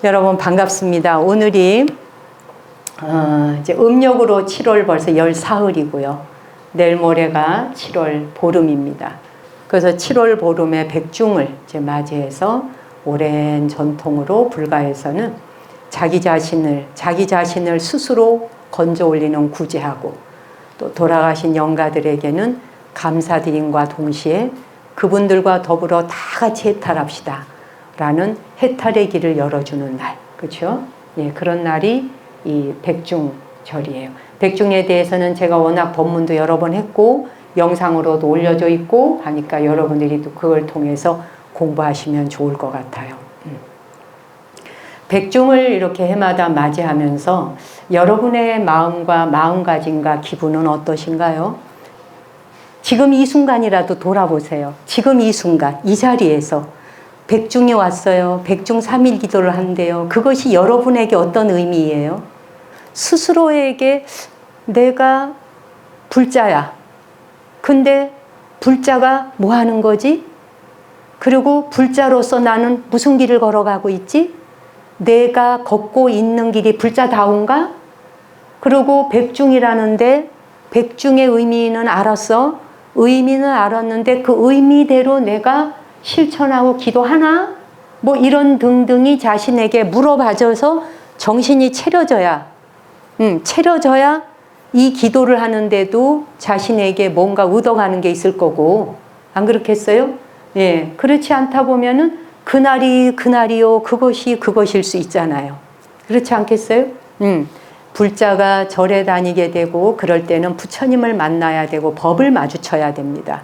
여러분 반갑습니다. 오늘이 이제 음력으로 7월 벌써 열사흘이고요. 내일 모레가 7월 보름입니다. 그래서 7월 보름의 백중을 이제 맞이해서 오랜 전통으로 불가에서는 자기 자신을 스스로 건져 올리는 구제하고 또 돌아가신 영가들에게는 감사드림과 동시에 그분들과 더불어 다 같이 해탈합시다 라는 해탈의 길을 열어주는 날, 그렇죠? 예, 그런 날이 이 백중절이에요. 백중에 대해서는 제가 워낙 법문도 여러 번 했고 영상으로도 올려져 있고 하니까 여러분들이 또 그걸 통해서 공부하시면 좋을 것 같아요. 백중을 이렇게 해마다 맞이하면서 여러분의 마음과 마음가짐과 기분은 어떠신가요? 지금 이 순간이라도 돌아보세요. 지금 이 순간, 이 자리에서 백중이 왔어요. 백중 3일 기도를 한대요. 그것이 여러분에게 어떤 의미예요? 스스로에게 내가 불자야. 근데 불자가 뭐 하는 거지? 그리고 불자로서 나는 무슨 길을 걸어가고 있지? 내가 걷고 있는 길이 불자다운가? 그리고 백중이라는데 백중의 의미는 알았어. 의미는 알았는데 그 의미대로 내가 실천하고 기도하나? 뭐 이런 등등이 자신에게 물어봐져서 정신이 차려져야 이 기도를 하는데도 자신에게 뭔가 얻어가는 게 있을 거고, 안 그렇겠어요? 예, 그렇지 않다 보면은 그날이 그날이요, 그것이 그것일 수 있잖아요. 그렇지 않겠어요? 불자가 절에 다니게 되고 그럴 때는 부처님을 만나야 되고 법을 마주쳐야 됩니다.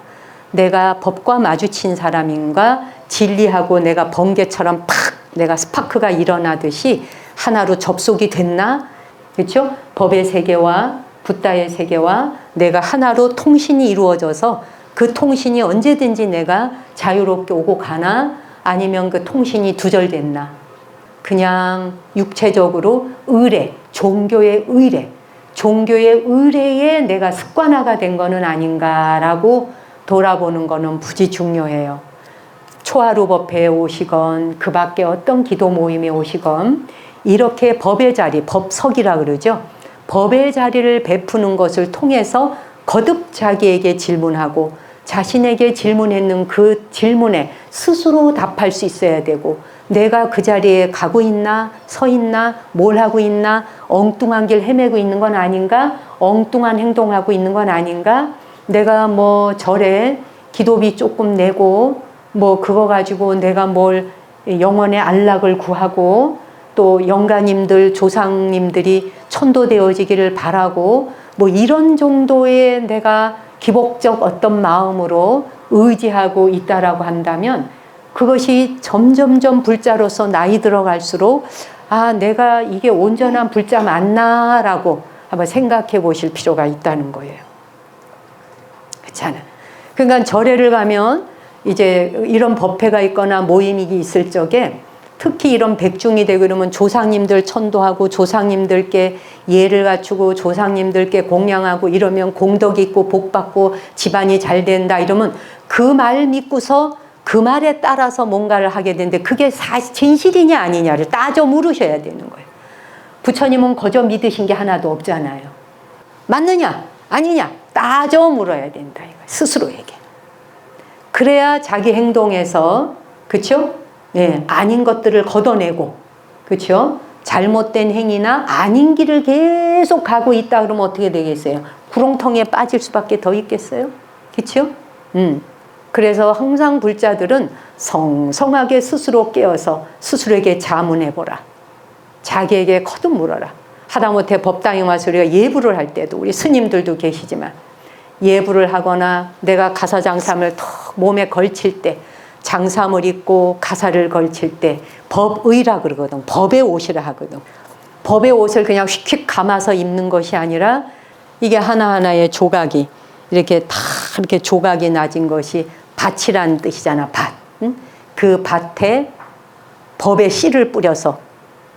내가 법과 마주친 사람인가 진리하고 내가 번개처럼 팍 내가 스파크가 일어나듯이 하나로 접속이 됐나? 그렇죠? 법의 세계와 붓다의 세계와 내가 하나로 통신이 이루어져서 그 통신이 언제든지 내가 자유롭게 오고 가나? 아니면 그 통신이 두절됐나? 그냥 육체적으로 의례, 종교의 의례에 내가 습관화가 된 거는 아닌가라고 돌아보는 거는 부지 중요해요. 초하루 법회에 오시건 그 밖에 어떤 기도 모임에 오시건 이렇게 법의 자리, 법석이라 그러죠. 법의 자리를 베푸는 것을 통해서 거듭 자기에게 질문하고 자신에게 질문했는 그 질문에 스스로 답할 수 있어야 되고 내가 그 자리에 가고 있나 서 있나 뭘 하고 있나 엉뚱한 길 헤매고 있는 건 아닌가 엉뚱한 행동하고 있는 건 아닌가 내가 뭐 절에 기도비 조금 내고 뭐 그거 가지고 내가 뭘 영혼의 안락을 구하고 또 영가님들 조상님들이 천도되어지기를 바라고 뭐 이런 정도의 내가 기복적 어떤 마음으로 의지하고 있다라고 한다면 그것이 점점점 불자로서 나이 들어갈수록 아 내가 이게 온전한 불자 맞나라고 한번 생각해 보실 필요가 있다는 거예요. 그렇잖아. 그러니까 절에를 가면 이제 이런 법회가 있거나 모임이 있을 적에 특히 이런 백중이 되고 그러면 조상님들 천도하고 조상님들께 예를 갖추고 조상님들께 공양하고 이러면 공덕 있고 복 받고 집안이 잘 된다 이러면 그 말 믿고서 그 말에 따라서 뭔가를 하게 되는데 그게 사실 진실이냐 아니냐를 따져 물으셔야 되는 거예요. 부처님은 거저 믿으신 게 하나도 없잖아요. 맞느냐 아니냐 따져 물어야 된다 이거 스스로에게. 그래야 자기 행동에서 그렇죠? 예, 아닌 것들을 걷어내고 그렇죠? 잘못된 행위나 아닌 길을 계속 가고 있다 그러면 어떻게 되겠어요? 구렁텅이에 빠질 수밖에 더 있겠어요? 그렇죠? 그래서 항상 불자들은 성성하게 스스로 깨어서 스스로에게 자문해보라. 자기에게 거듭 물어라. 하다못해 법당에 와서 우리가 예불을 할 때도 우리 스님들도 계시지만 예불을 하거나 내가 가사장삼을 턱 몸에 걸칠 때 장삼을 입고 가사를 걸칠 때 법의라 그러거든. 법의 옷이라 하거든. 법의 옷을 그냥 휙휙 감아서 입는 것이 아니라 이게 하나하나의 조각이 이렇게 다 이렇게 조각이 나진 것이 밭이란 뜻이잖아. 밭. 응? 그 밭에 법의 씨를 뿌려서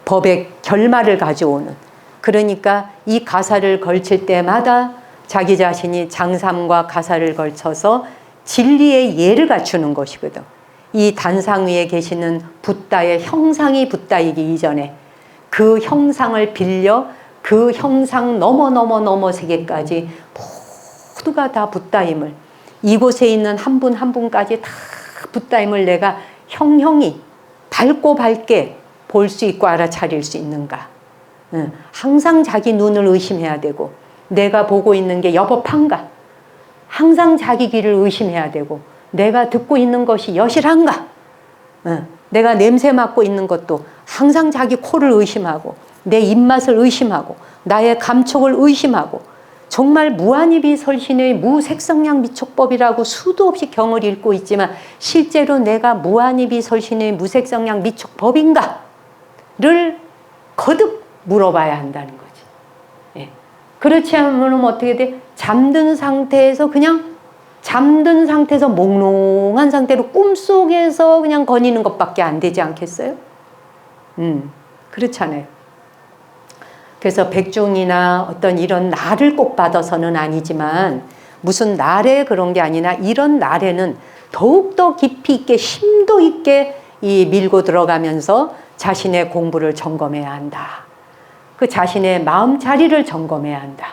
법의 결말을 가져오는 그러니까 이 가사를 걸칠 때마다 자기 자신이 장삼과 가사를 걸쳐서 진리의 예를 갖추는 것이거든. 이 단상 위에 계시는 붓다의 형상이 붓다이기 이전에 그 형상을 빌려 그 형상 넘어 세계까지 모두가 다 붓다임을, 이곳에 있는 한 분 한 분까지 다 붓다임을 내가 형형이 밝고 밝게 볼 수 있고 알아차릴 수 있는가. 항상 자기 눈을 의심해야 되고, 내가 보고 있는 게 여법한가. 항상 자기 귀를 의심해야 되고, 내가 듣고 있는 것이 여실한가. 내가 냄새 맡고 있는 것도 항상 자기 코를 의심하고, 내 입맛을 의심하고, 나의 감촉을 의심하고, 정말 무한이비설신의 무색성량 미촉법이라고 수도 없이 경을 읽고 있지만 실제로 내가 무한이비설신의 무색성량 미촉법인가를 거듭 물어봐야 한다는 거지. 예. 그렇지 않으면 어떻게 돼? 잠든 상태에서 몽롱한 상태로 꿈속에서 그냥 거니는 것밖에 안 되지 않겠어요? 그렇잖아요. 그래서 백중이나 어떤 이런 날을 꼭 받아서는 아니지만, 무슨 날에 그런 게 아니라 이런 날에는 더욱더 깊이 있게 심도 있게 이 밀고 들어가면서 자신의 공부를 점검해야 한다. 그 자신의 마음자리를 점검해야 한다.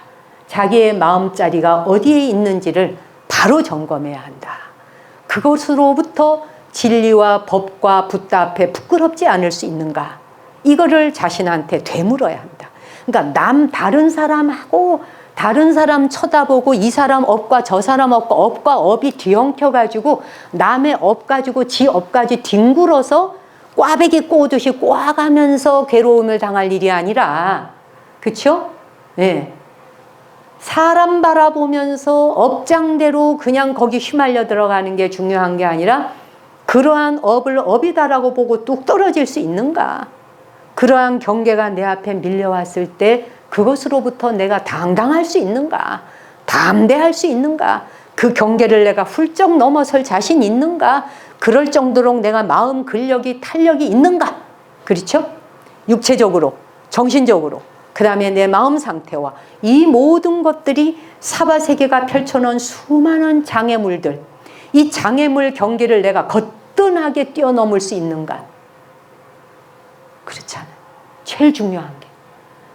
자기의 마음자리가 어디에 있는지를 바로 점검해야 한다. 그것으로부터 진리와 법과 붓다 앞에 부끄럽지 않을 수 있는가. 이거를 자신한테 되물어야 한다. 그러니까 다른 사람하고 다른 사람 쳐다보고 이 사람 업과 저 사람 업과 업이 뒤엉켜가지고 남의 업 가지고 지 업까지 뒹굴어서 꽈배기 꼬듯이 꽈가면서 괴로움을 당할 일이 아니라, 그렇죠? 네. 사람 바라보면서 업장대로 그냥 거기 휘말려 들어가는 게 중요한 게 아니라, 그러한 업을 업이다라고 보고 뚝 떨어질 수 있는가? 그러한 경계가 내 앞에 밀려왔을 때 그것으로부터 내가 당당할 수 있는가? 담대할 수 있는가? 그 경계를 내가 훌쩍 넘어설 자신 있는가? 그럴 정도로 내가 마음 근력이 탄력이 있는가? 그렇죠? 육체적으로, 정신적으로, 그 다음에 내 마음 상태와 이 모든 것들이 사바세계가 펼쳐놓은 수많은 장애물들, 이 장애물 경계를 내가 거뜬하게 뛰어넘을 수 있는가? 그렇잖아요. 제일 중요한 게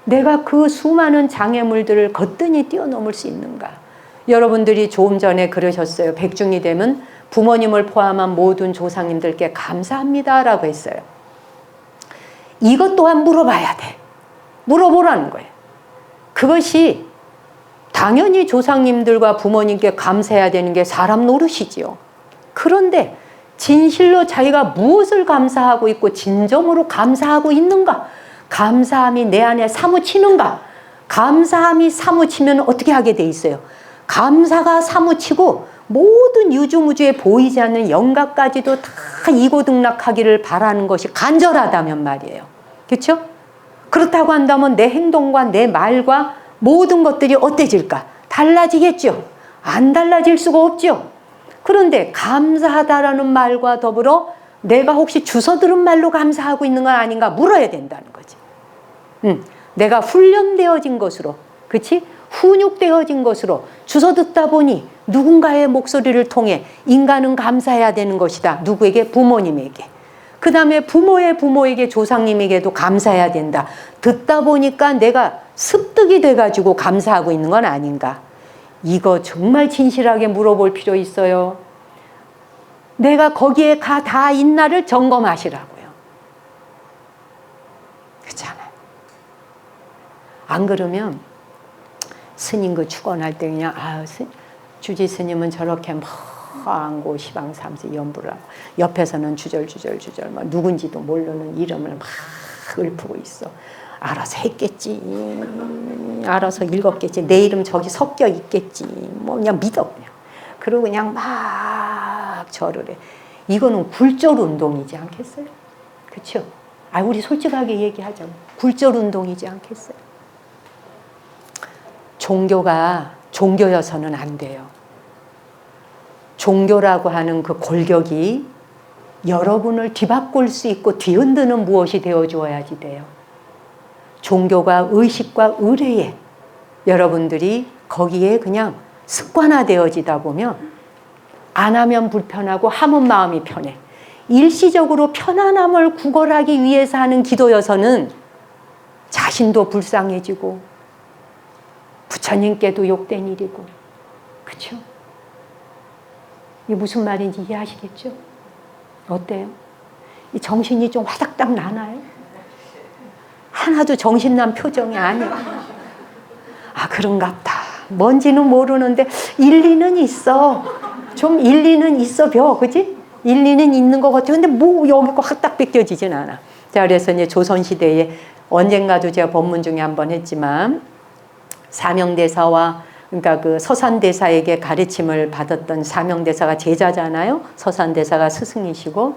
내가 그 수많은 장애물들을 거뜬히 뛰어넘을 수 있는가. 여러분들이 조금 전에 그러셨어요. 백중이 되면 부모님을 포함한 모든 조상님들께 감사합니다 라고 했어요. 이것 또한 물어봐야 돼. 물어보라는 거예요. 그것이 당연히 조상님들과 부모님께 감사해야 되는 게 사람 노릇이지요. 그런데 진실로 자기가 무엇을 감사하고 있고 진정으로 감사하고 있는가? 감사함이 내 안에 사무치는가? 감사함이 사무치면 어떻게 하게 돼 있어요? 감사가 사무치고 모든 유주무주에 보이지 않는 영각까지도 다 이고등락하기를 바라는 것이 간절하다면 말이에요. 그렇죠? 그렇다고 한다면 내 행동과 내 말과 모든 것들이 어때질까? 달라지겠죠? 안 달라질 수가 없죠? 그런데 감사하다라는 말과 더불어 내가 혹시 주워 들은 말로 감사하고 있는 건 아닌가 물어야 된다는 거지. 내가 훈련되어진 것으로, 그렇지? 훈육되어진 것으로 주워 듣다 보니 누군가의 목소리를 통해 인간은 감사해야 되는 것이다. 누구에게? 부모님에게. 그 다음에 부모의 부모에게, 조상님에게도 감사해야 된다. 듣다 보니까 내가 습득이 돼가지고 감사하고 있는 건 아닌가. 이거 정말 진실하게 물어볼 필요 있어요. 내가 거기에 다 있나를 점검하시라고요. 그렇잖아요. 안 그러면 스님 그 축원할 때 그냥 주지 스님은 저렇게 안고 시방삼세 연부를 하고 옆에서는 주절주절 막 누군지도 모르는 이름을 막 읊고 있어. 알아서 했겠지. 알아서 읽었겠지. 내 이름 저기 섞여 있겠지. 뭐 그냥 믿어 그냥. 그리고 그냥 막 절을 해. 이거는 굴절 운동이지 않겠어요? 그렇죠? 우리 솔직하게 얘기하자면 굴절 운동이지 않겠어요? 종교가 종교여서는 안 돼요. 종교라고 하는 그 골격이 여러분을 뒤바꿀 수 있고 뒤흔드는 무엇이 되어주어야지 돼요. 종교가 의식과 의례에 여러분들이 거기에 그냥 습관화되어지다 보면 안 하면 불편하고 하면 마음이 편해. 일시적으로 편안함을 구걸하기 위해서 하는 기도여서는 자신도 불쌍해지고 부처님께도 욕된 일이고, 그렇죠? 이게 무슨 말인지 이해하시겠죠? 어때요? 이 정신이 좀 화닥닥 나나요? 하나도 정신난 표정이 아니에요. 아, 그런갑다. 뭔지는 모르는데 일리는 있어. 좀 일리는 있어, 그지? 일리는 있는 것 같아요. 근데 뭐 여기가 확딱 벗겨지진 않아. 자, 그래서 이제 조선시대에 언젠가도 제가 법문 중에 한번 했지만, 사명대사와, 그러니까 그 서산대사에게 가르침을 받았던 사명대사가 제자잖아요. 서산대사가 스승이시고,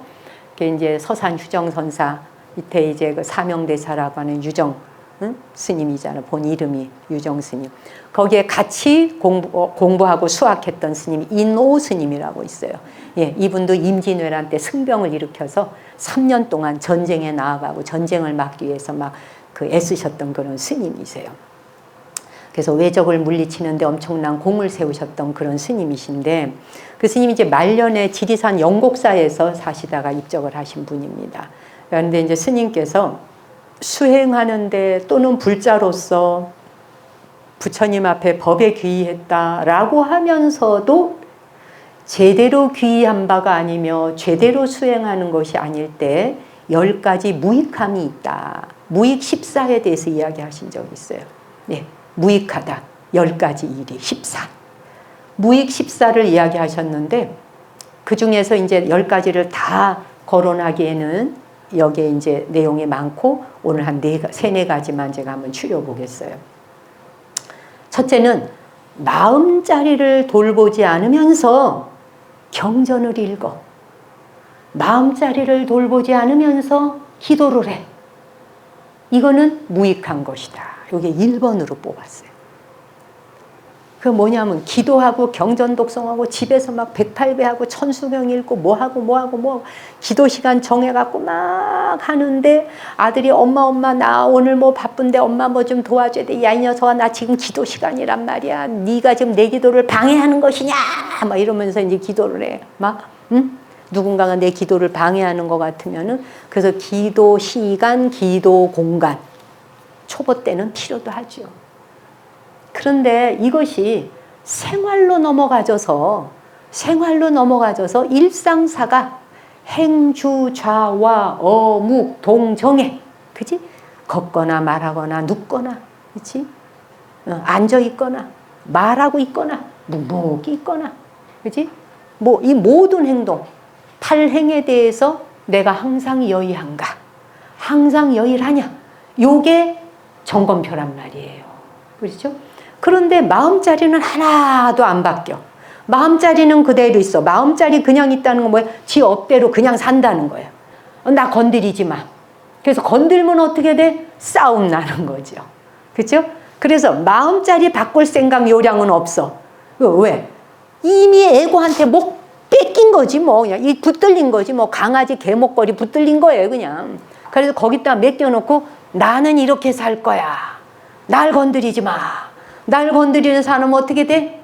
그게 이제 서산휴정선사 밑에 이제 그 사명대사라고 하는 유정, 응? 스님이잖아. 본 이름이 유정 스님. 거기에 같이 공부하고 수학했던 스님이 인오 스님이라고 있어요. 예, 이분도 임진왜란 때 승병을 일으켜서 3년 동안 전쟁에 나아가고 전쟁을 막기 위해서 막 그 애쓰셨던 그런 스님이세요. 그래서 외적을 물리치는데 엄청난 공을 세우셨던 그런 스님이신데, 그 스님이 이제 말년에 지리산 영곡사에서 사시다가 입적을 하신 분입니다. 그런데 이제 스님께서 수행하는데 또는 불자로서 부처님 앞에 법에 귀의했다라고 하면서도 제대로 귀의한 바가 아니며 제대로 수행하는 것이 아닐 때 10가지 무익함이 있다. 무익 14에 대해서 이야기하신 적이 있어요. 네, 무익하다. 10가지 일이 14. 무익 14를 이야기하셨는데, 그 중에서 이제 10가지를 다 거론하기에는 여기에 이제 내용이 많고, 오늘 한 3-4가지만 제가 한번 추려보겠어요. 첫째는 마음자리를 돌보지 않으면서 경전을 읽어. 마음자리를 돌보지 않으면서 기도를 해. 이거는 무익한 것이다. 이게 1번으로 뽑았어요. 그 뭐냐면 기도하고 경전 독송하고 집에서 막 108배하고 천수경 읽고 뭐하고 기도 시간 정해갖고 막 하는데 아들이 엄마 나 오늘 뭐 바쁜데 엄마 뭐 좀 도와줘야 돼. 야, 이 녀석아, 나 지금 기도 시간이란 말이야. 네가 지금 내 기도를 방해하는 것이냐 막 이러면서 이제 기도를 해. 막 누군가가 내 기도를 방해하는 것 같으면은, 그래서 기도 시간, 기도 공간 초보 때는 필요도 하죠. 그런데 이것이 생활로 넘어가져서 일상사가 행주, 좌와, 어묵, 동정해. 그치? 걷거나 말하거나 눕거나, 그치? 앉아있거나, 말하고 있거나, 묵묵히 있거나, 그치? 뭐, 이 모든 행동, 팔행에 대해서 내가 항상 여의한가? 항상 여의하냐? 요게 점검표란 말이에요. 그렇죠? 그런데 마음자리는 하나도 안 바뀌어. 마음자리는 그대로 있어. 마음자리 그냥 있다는 건 뭐야? 지 업대로 그냥 산다는 거예요. 나 건드리지 마. 그래서 건들면 어떻게 돼? 싸움 나는 거죠. 그렇죠? 그래서 마음자리 바꿀 생각 요량은 없어. 왜? 이미 애고한테 목 뺏긴 거지 뭐. 그냥 이 붙들린 거지 뭐. 강아지 개목걸이 붙들린 거예요 그냥. 그래서 거기다 맡겨놓고 나는 이렇게 살 거야. 날 건드리지 마. 날 건드리는 사람은 어떻게 돼?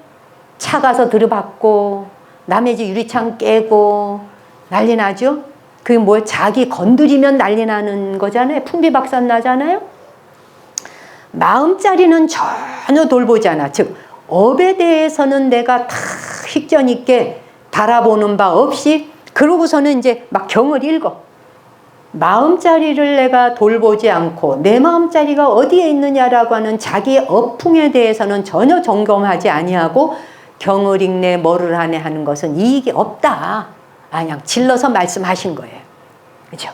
차 가서 들이받고 남의 집 유리창 깨고 난리 나죠? 그게 뭐 자기 건드리면 난리 나는 거잖아요. 풍비박산 나잖아요. 마음자리는 전혀 돌보지 않아. 즉 업에 대해서는 내가 다 식견 있게 바라보는 바 없이 그러고서는 이제 막 경을 읽어. 마음자리를 내가 돌보지 않고 내 마음자리가 어디에 있느냐라고 하는 자기 업풍에 대해서는 전혀 점검하지 아니하고 경을 읽네 뭐를 하네 하는 것은 이익이 없다. 그냥 질러서 말씀하신 거예요. 그렇죠?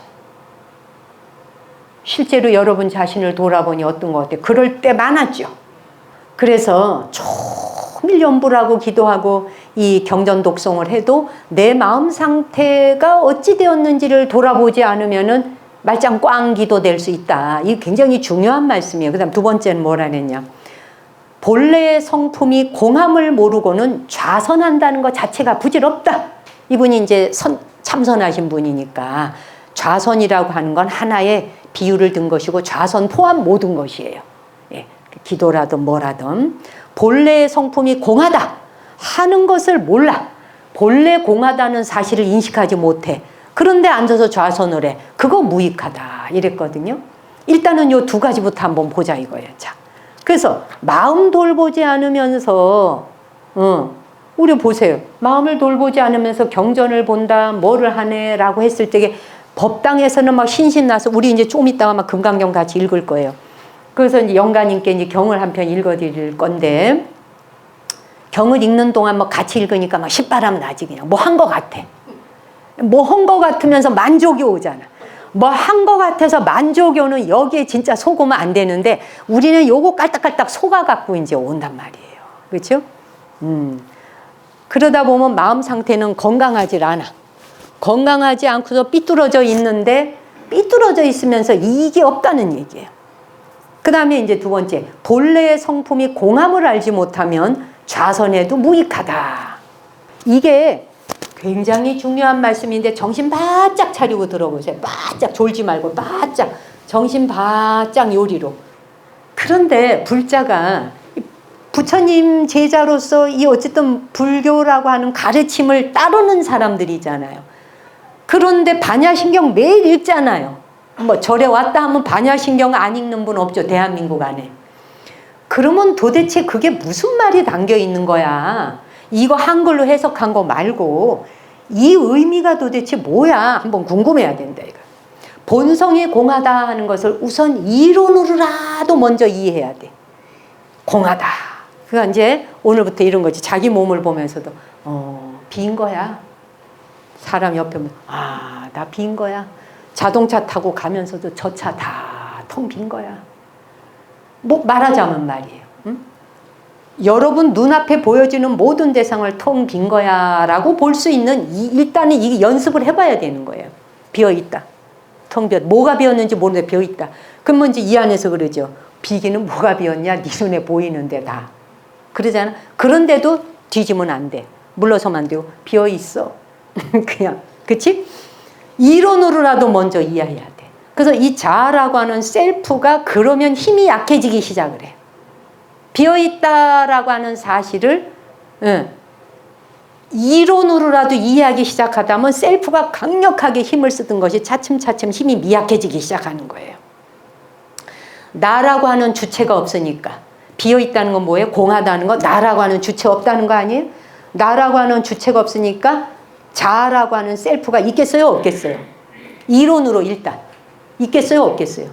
실제로 여러분 자신을 돌아보니 어떤 것 같아요? 그럴 때 많았죠. 그래서 종일 연불하고 기도하고 이 경전 독송을 해도 내 마음 상태가 어찌 되었는지를 돌아보지 않으면은 말짱 꽝 기도될 수 있다. 이게 굉장히 중요한 말씀이에요. 그 다음 2번째는 뭐라 그랬냐. 본래의 성품이 공함을 모르고는 좌선한다는 것 자체가 부질없다. 이분이 이제 참선하신 분이니까 좌선이라고 하는 건 하나의 비유를 든 것이고 좌선 포함 모든 것이에요. 예, 기도라든 뭐라든 본래의 성품이 공하다 하는 것을 몰라. 본래 공하다는 사실을 인식하지 못해. 그런데 앉아서 좌선을 해. 그거 무익하다 이랬거든요. 일단은 요 두 가지부터 한번 보자 이거예요. 자, 그래서 마음 돌보지 않으면서 우리 보세요. 마음을 돌보지 않으면서 경전을 본다, 뭐를 하네 라고 했을 때 법당에서는 막 신신나서 우리 이제 좀 이따가 막 금강경 같이 읽을 거예요. 그래서 이제 영가님께 이제 경을 한 편 읽어드릴 건데, 경을 읽는 동안 뭐 같이 읽으니까 막 신바람 나지. 그냥 뭐 한 거 같아. 뭐 한 거 같으면서 만족이 오잖아. 뭐 한 거 같아서 만족이 오는 여기에 진짜 속으면 안 되는데 우리는 요거 깔딱깔딱 속아갖고 이제 온단 말이에요. 그렇죠? 그러다 보면 마음 상태는 건강하질 않아. 건강하지 않고서 삐뚤어져 있는데, 삐뚤어져 있으면서 이익이 없다는 얘기예요. 그 다음에 이제 두 번째, 본래의 성품이 공함을 알지 못하면 좌선해도 무익하다. 이게 굉장히 중요한 말씀인데 정신 바짝 차리고 들어보세요. 바짝 졸지 말고 바짝 정신 바짝 요리로. 그런데 불자가 부처님 제자로서 이 어쨌든 불교라고 하는 가르침을 따르는 사람들이잖아요. 그런데 반야신경 매일 읽잖아요. 뭐 절에 왔다 하면 반야신경 안 읽는 분 없죠, 대한민국 안에. 그러면 도대체 그게 무슨 말이 담겨 있는 거야? 이거 한글로 해석한 거 말고 이 의미가 도대체 뭐야? 한번 궁금해야 된다 이거. 본성이 공하다 하는 것을 우선 이론으로라도 먼저 이해해야 돼. 공하다. 그러니까 이제 오늘부터 이런 거지. 자기 몸을 보면서도 빈 거야. 사람 옆에 보면 나 빈 거야. 자동차 타고 가면서도 저 차 다 텅 빈 거야. 뭐 말하자면 말이에요. 응? 여러분 눈앞에 보여지는 모든 대상을 텅 빈 거야 라고 볼 수 있는 일단은 이 연습을 해봐야 되는 거예요. 비어있다. 텅 비었다. 뭐가 비었는지 모르는데 비어있다. 그러면 이제 이 안에서 그러죠. 비기는 뭐가 비었냐? 네 눈에 보이는데 다. 그러잖아. 그런데도 뒤지면 안 돼. 물러서면 안 되고 비어있어. 그냥. 그치? 이론으로라도 먼저 이해해야 돼. 그래서 이 자아라고 하는 셀프가 그러면 힘이 약해지기 시작을 해. 비어있다라고 하는 사실을 이론으로라도 이해하기 시작하다면 셀프가 강력하게 힘을 쓰던 것이 차츰차츰 힘이 미약해지기 시작하는 거예요. 나라고 하는 주체가 없으니까. 비어있다는 건 뭐예요? 공하다는 거. 나라고 하는 주체 없다는 거 아니에요? 나라고 하는 주체가 없으니까 자아라고 하는 셀프가 있겠어요? 없겠어요? 이론으로 일단 있겠어요? 없겠어요?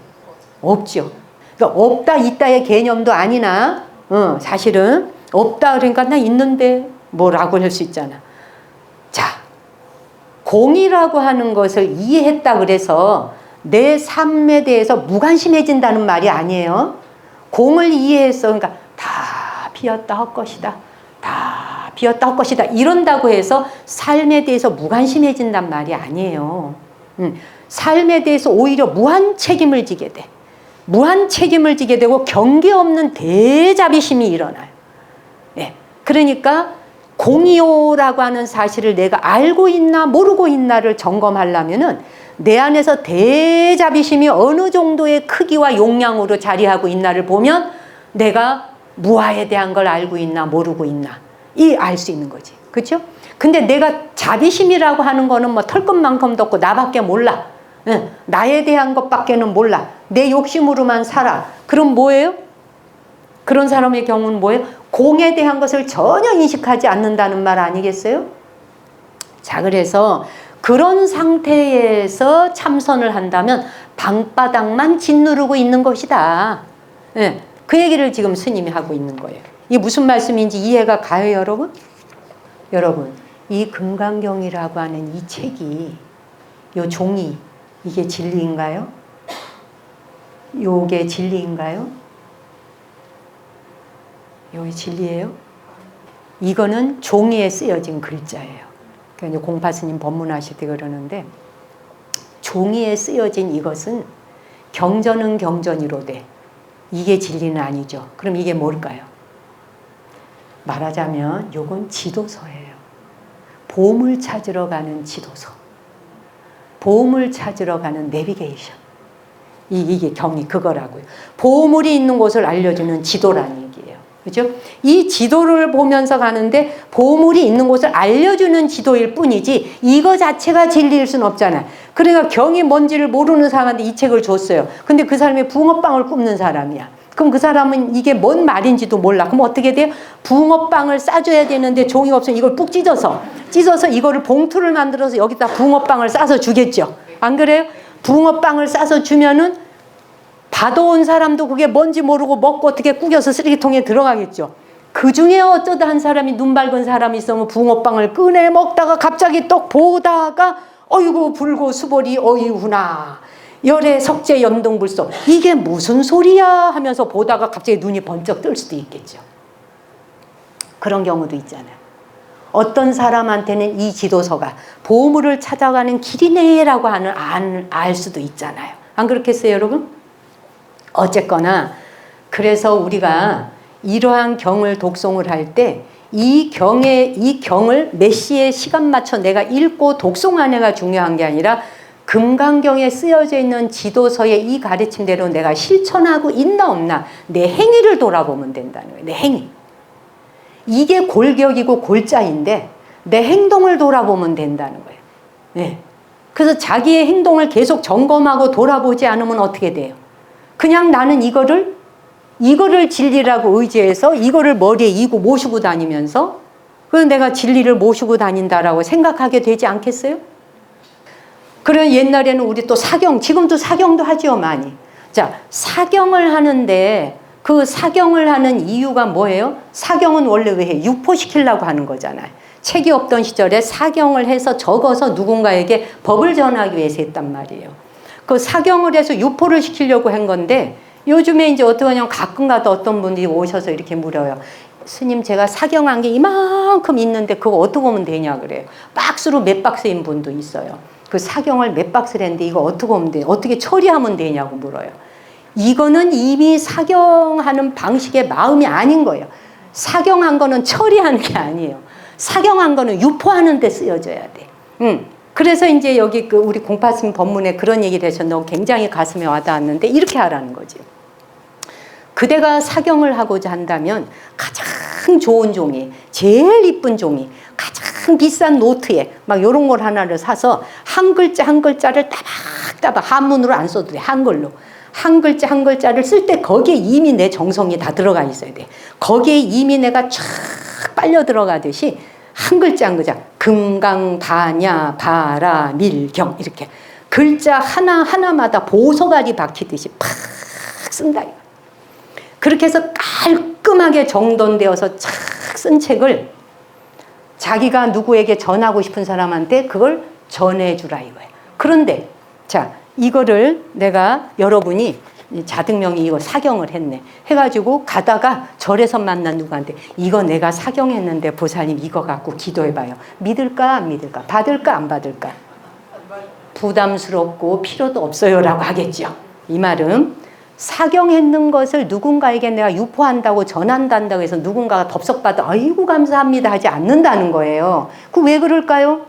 없죠. 그러니까 없다 있다의 개념도 아니나 사실은 없다 그러니까 나 있는데 뭐라고 할 수 있잖아. 자, 공이라고 하는 것을 이해했다 그래서 내 삶에 대해서 무관심해진다는 말이 아니에요. 공을 이해해서 그러니까 다 비었다 헛것이다. 다 비었다 헛것이다. 이런다고 해서 삶에 대해서 무관심해진단 말이 아니에요. 삶에 대해서 오히려 무한 책임을 지게 돼. 무한 책임을 지게 되고 경계 없는 대자비심이 일어나요. 예. 그러니까 공이요라고 하는 사실을 내가 알고 있나 모르고 있나를 점검하려면은 내 안에서 대자비심이 어느 정도의 크기와 용량으로 자리하고 있나를 보면 내가 무아에 대한 걸 알고 있나 모르고 있나 이 알 수 있는 거지. 그렇죠? 근데 내가 자비심이라고 하는 거는 뭐 털끝만큼도 없고 나밖에 몰라. 나에 대한 것밖에는 몰라. 내 욕심으로만 살아. 그럼 뭐예요? 그런 사람의 경우는 뭐예요? 공에 대한 것을 전혀 인식하지 않는다는 말 아니겠어요? 자, 그래서 그런 상태에서 참선을 한다면 방바닥만 짓누르고 있는 것이다. 그 얘기를 지금 스님이 하고 있는 거예요. 이게 무슨 말씀인지 이해가 가요, 여러분? 여러분, 이 금강경이라고 하는 이 책이, 요 종이, 이게 진리인가요? 요게 진리인가요? 요게 진리예요? 이거는 종이에 쓰여진 글자예요. 그러니까 공파스님 법문하실 때 그러는데 종이에 쓰여진 이것은 경전은 경전이로되 이게 진리는 아니죠. 그럼 이게 뭘까요? 말하자면 요건 지도서예요. 보물 찾으러 가는 지도서. 보물 찾으러 가는 내비게이션. 이게 경이 그거라고요. 보물이 있는 곳을 알려주는 지도라는 얘기예요. 그죠? 이 지도를 보면서 가는데 보물이 있는 곳을 알려주는 지도일 뿐이지 이거 자체가 진리일 수는 없잖아요. 그러니까 경이 뭔지를 모르는 사람한테 이 책을 줬어요. 근데 그 사람이 붕어빵을 굽는 사람이야. 그럼 그 사람은 이게 뭔 말인지도 몰라. 그럼 어떻게 돼요? 붕어빵을 싸줘야 되는데 종이가 없으면 이걸 꾹 찢어서 이거를 봉투를 만들어서 여기다 붕어빵을 싸서 주겠죠. 안 그래요? 붕어빵을 싸서 주면은 받아온 사람도 그게 뭔지 모르고 먹고 어떻게 구겨서 쓰레기통에 들어가겠죠. 그 중에 어쩌다 한 사람이 눈 밝은 사람이 있으면 붕어빵을 꺼내 먹다가 갑자기 떡 보다가 어이구 불고 수보리 어이구나 열애 석재 연동불소 이게 무슨 소리야 하면서 보다가 갑자기 눈이 번쩍 뜰 수도 있겠죠. 그런 경우도 있잖아요. 어떤 사람한테는 이 지도서가 보물을 찾아가는 길이네라고 알 수도 있잖아요. 안 그렇겠어요, 여러분? 어쨌거나 그래서 우리가 이러한 경을 독송을 할 때 이 경을 몇 시에 시간 맞춰 내가 읽고 독송하느냐가 중요한 게 아니라 금강경에 쓰여져 있는 지도서의 이 가르침대로 내가 실천하고 있나 없나 내 행위를 돌아보면 된다는 거예요. 내 행위. 이게 골격이고 골자인데 내 행동을 돌아보면 된다는 거예요. 네. 그래서 자기의 행동을 계속 점검하고 돌아보지 않으면 어떻게 돼요? 그냥 나는 이거를 진리라고 의지해서 이거를 머리에 이고 모시고 다니면서 그래서 내가 진리를 모시고 다닌다라고 생각하게 되지 않겠어요? 그래 옛날에는 우리 또 사경, 지금도 사경도 하죠, 많이. 자, 사경을 하는데 그 사경을 하는 이유가 뭐예요? 사경은 원래 왜 해? 유포시키려고 하는 거잖아요. 책이 없던 시절에 사경을 해서 적어서 누군가에게 법을 전하기 위해서 했단 말이에요. 그 사경을 해서 유포를 시키려고 한 건데 요즘에 이제 어떻게 하냐면 가끔가다 어떤 분들이 오셔서 이렇게 물어요. 스님 제가 사경한 게 이만큼 있는데 그거 어떻게 하면 되냐 그래요. 박스로 몇 박스인 분도 있어요. 그 사경을 몇 박스를 했는데 이거 어떻게 하면 돼요? 어떻게 처리하면 되냐고 물어요. 이거는 이미 사경하는 방식의 마음이 아닌 거예요. 사경한 거는 처리하는 게 아니에요. 사경한 거는 유포하는 데 쓰여져야 돼. 그래서 이제 여기 그 우리 공파스님 법문에 그런 얘기를 하셨는데 굉장히 가슴에 와닿았는데 이렇게 하라는 거죠. 그대가 사경을 하고자 한다면 가장 좋은 종이, 제일 이쁜 종이, 가장 비싼 노트에 막 이런 걸 하나를 사서 한 글자 한 글자를 따박따박 한문으로 안 써도 돼. 한글로. 한 글자 한 글자를 쓸 때 거기에 이미 내 정성이 다 들어가 있어야 돼. 거기에 이미 내가 쫙 빨려 들어가듯이 한 글자 한 글자 금강, 다냐, 바라, 밀경 이렇게 글자 하나하나마다 보석알이 박히듯이 팍 쓴다. 그렇게 해서 깔끔하게 정돈되어서 착 쓴 책을 자기가 누구에게 전하고 싶은 사람한테 그걸 전해주라 이거예요. 그런데 자 이거를 내가 여러분이 자등명이 이거 사경을 했네 해가지고 가다가 절에서 만난 누구한테 이거 내가 사경했는데 보살님 이거 갖고 기도해봐요. 믿을까 안 믿을까? 받을까 안 받을까? 부담스럽고 필요도 없어요 라고 하겠죠. 이 말은 사경했는 것을 누군가에게 내가 유포한다고 전한다고 해서 누군가가 덥석받아 아이고 감사합니다 하지 않는다는 거예요. 그 왜 그럴까요?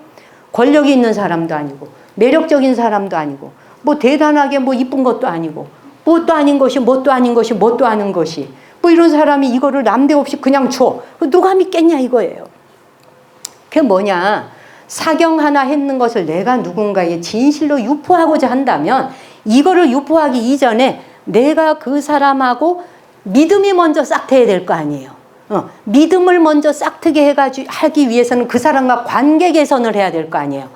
권력이 있는 사람도 아니고 매력적인 사람도 아니고 뭐 대단하게 뭐 이쁜 것도 아니고 뭣도 아닌 것이 뭣도 아닌 것이 뭣도 아닌 것이 뭐 이런 사람이 이거를 남대없이 그냥 줘. 누가 믿겠냐 이거예요. 그게 뭐냐. 사경 하나 했는 것을 내가 누군가에게 진실로 유포하고자 한다면 이거를 유포하기 이전에 내가 그 사람하고 믿음이 먼저 싹트야 될 거 아니에요. 믿음을 먼저 싹트게 해가지고 하기 위해서는 그 사람과 관계 개선을 해야 될 거 아니에요.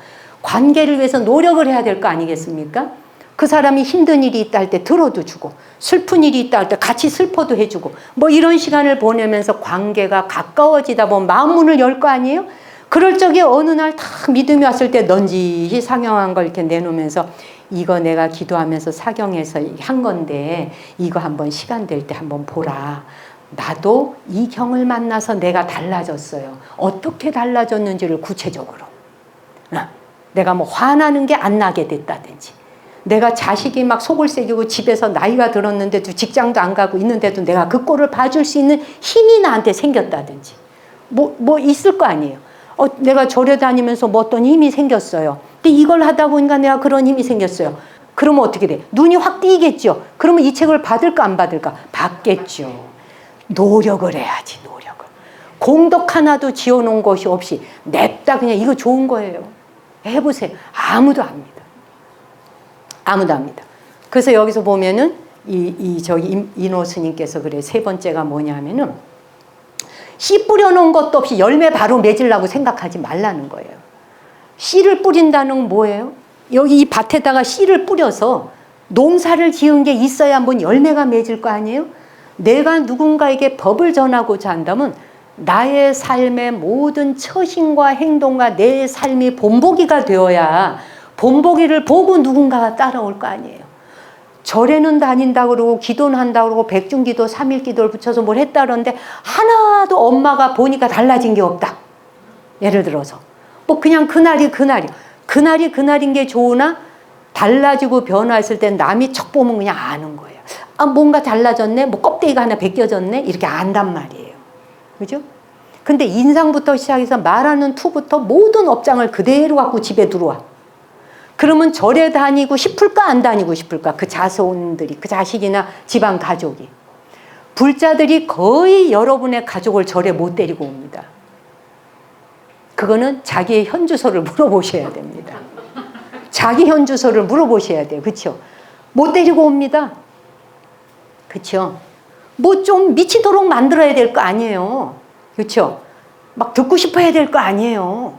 관계를 위해서 노력을 해야 될 거 아니겠습니까? 그 사람이 힘든 일이 있다 할 때 들어도 주고 슬픈 일이 있다 할 때 같이 슬퍼도 해주고 뭐 이런 시간을 보내면서 관계가 가까워지다 보면 마음문을 열 거 아니에요? 그럴 적에 어느 날 딱 믿음이 왔을 때 넌지시 사경한 걸 이렇게 내놓으면서 이거 내가 기도하면서 사경해서 한 건데 이거 한번 시간 될 때 한번 보라. 나도 이 경을 만나서 내가 달라졌어요. 어떻게 달라졌는지를 구체적으로. 내가 뭐 화나는 게 안 나게 됐다든지 내가 자식이 막 속을 새기고 집에서 나이가 들었는데도 직장도 안 가고 있는데도 내가 그 꼴을 봐줄 수 있는 힘이 나한테 생겼다든지 뭐 있을 거 아니에요. 내가 절에 다니면서 뭐 어떤 힘이 생겼어요. 근데 이걸 하다 보니까 내가 그런 힘이 생겼어요. 그러면 어떻게 돼? 눈이 확 띄겠죠. 그러면 이 책을 받을까 안 받을까? 받겠죠. 노력을 해야지, 노력을. 공덕 하나도 지어놓은 것이 없이 냅다 그냥 이거 좋은 거예요. 해보세요. 아무도 압니다. 아무도 압니다. 그래서 여기서 보면은 이노 스님께서 그래, 세 번째가 뭐냐면은 씨 뿌려놓은 것도 없이 열매 바로 맺으려고 생각하지 말라는 거예요. 씨를 뿌린다는 건 뭐예요? 여기 이 밭에다가 씨를 뿌려서 농사를 지은 게 있어야 한번 열매가 맺을 거 아니에요? 내가 누군가에게 법을 전하고자 한다면 나의 삶의 모든 처신과 행동과 내 삶이 본보기가 되어야 본보기를 보고 누군가가 따라올 거 아니에요. 절에는 다닌다 그러고 기도는 한다 그러고 백중기도 3일기도를 붙여서 뭘 했다 그러는데 하나도 엄마가 보니까 달라진 게 없다. 예를 들어서 뭐 그냥 그날이 그날인 게 좋으나 달라지고 변화했을 땐 남이 척 보면 그냥 아는 거예요. 아, 뭔가 달라졌네, 뭐 껍데기가 하나 벗겨졌네, 이렇게 안단 말이에요. 그죠? 근데 인상부터 시작해서 말하는 투부터 모든 업장을 그대로 갖고 집에 들어와. 그러면 절에 다니고 싶을까 안 다니고 싶을까? 그 자손들이, 그 자식이나 집안 가족이. 불자들이 거의 여러분의 가족을 절에 못 데리고 옵니다. 그거는 자기의 현주소를 물어보셔야 됩니다. 자기 현주소를 물어보셔야 돼요. 그렇죠? 못 데리고 옵니다. 그렇죠? 뭐 좀 미치도록 만들어야 될 거 아니에요. 그렇죠? 막 듣고 싶어야 될 거 아니에요.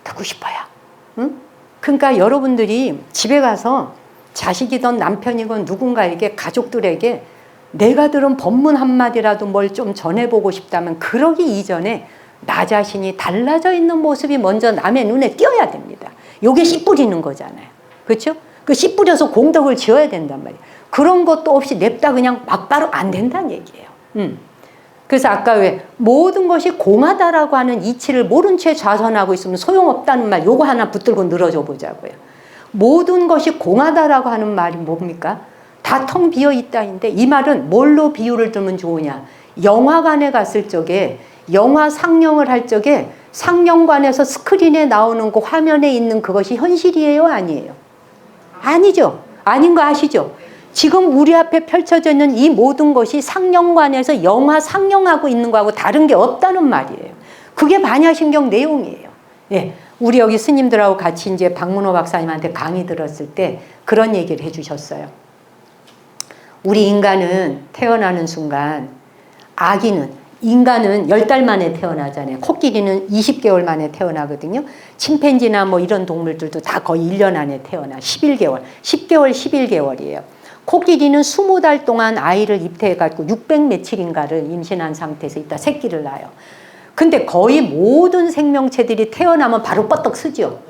듣고 싶어야. 응? 그러니까 여러분들이 집에 가서 자식이든 남편이건 누군가에게, 가족들에게 내가 들은 법문 한마디라도 뭘 좀 전해보고 싶다면 그러기 이전에 나 자신이 달라져 있는 모습이 먼저 남의 눈에 띄어야 됩니다. 요게 씨 뿌리는 거잖아요. 그렇죠? 그 씨 뿌려서 공덕을 지어야 된단 말이에요. 그런 것도 없이 냅다 그냥 막바로 안 된다는 얘기예요. 그래서 아까 왜 모든 것이 공하다라고 하는 이치를 모른 채 좌선하고 있으면 소용없다는 말, 요거 하나 붙들고 늘어져 보자고요. 모든 것이 공하다라고 하는 말이 뭡니까? 다 텅 비어 있다인데 이 말은 뭘로 비유를 들면 좋으냐? 영화관에 갔을 적에, 영화 상영을 할 적에 상영관에서 스크린에 나오는 그 화면에 있는 그것이 현실이에요, 아니에요? 아니죠. 아닌 거 아시죠? 지금 우리 앞에 펼쳐져 있는 이 모든 것이 상영관에서 영화 상영하고 있는 거하고 다른 게 없다는 말이에요. 그게 반야신경 내용이에요. 예, 우리 여기 스님들하고 같이 이제 박문호 박사님한테 강의 들었을 때 그런 얘기를 해주셨어요. 우리 인간은 태어나는 순간, 인간은 10달 만에 태어나잖아요. 코끼리는 20개월 만에 태어나거든요. 침팬지나 뭐 이런 동물들도 다 거의 1년 안에 태어나. 11개월, 10개월, 11개월이에요. 코끼리는 20달 동안 아이를 입태해가지고 600 며칠인가를 임신한 상태에서 이따 새끼를 낳아요. 근데 거의 모든 생명체들이 태어나면 바로 뻗떡 쓰죠.